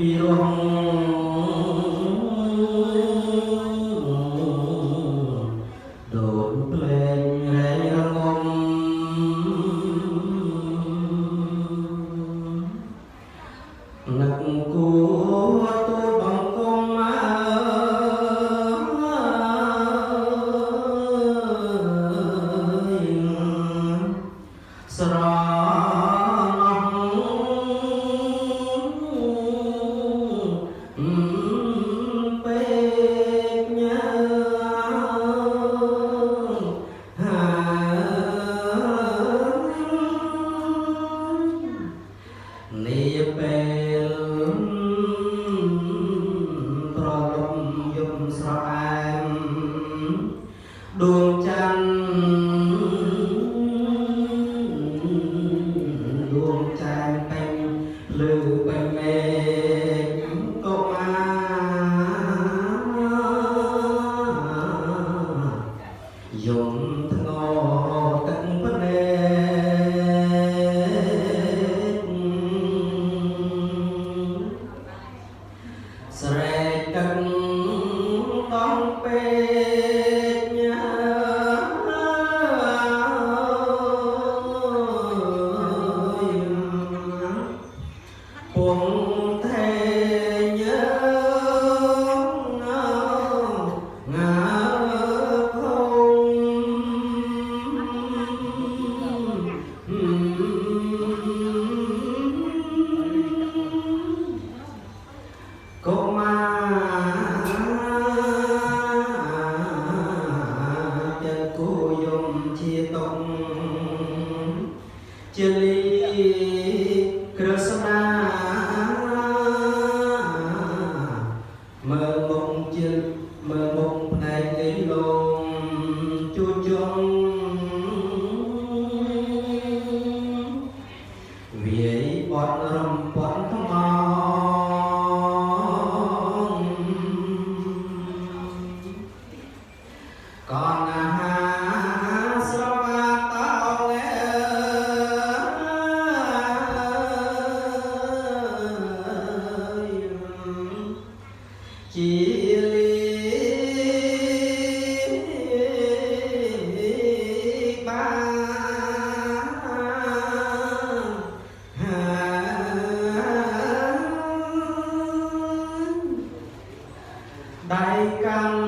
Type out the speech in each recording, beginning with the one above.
ពីរងដូនភ្លេងរែងរងំនឹកគួរទូលបង្គំស្រនេះពេលប្រលំយំស្រអែមដួងច័ន្ទដួងចែងពេញភ្លឺពេញមេឃក៏យំធ្ងរទឹកភ្នែកស្រែកទឹកដល់ពេកពងថេញងាខំកុមារទៅគូយំជាតុងជាលីក្រស្នាមើលមុខជិលមើលមុខផ្នែកលេងលងជួជុំវាយបត់រំពន់ថ្មកនអាហាស្រវាតោងជាលីបាដៃកាន់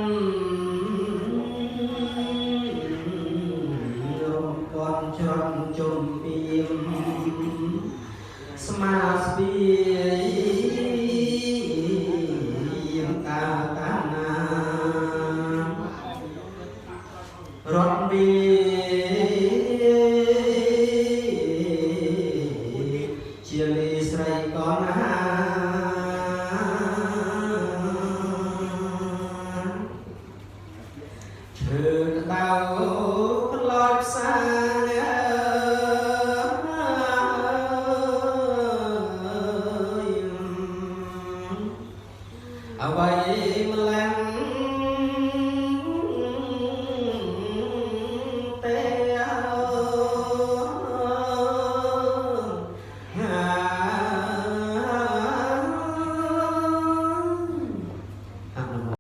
រំពាន់ច្រំជុំពីមស្មាស្ពាយតាតាណារត់វាជាលីស្រីកនហាឈើដៅផ្លោចផ្សាអ្វី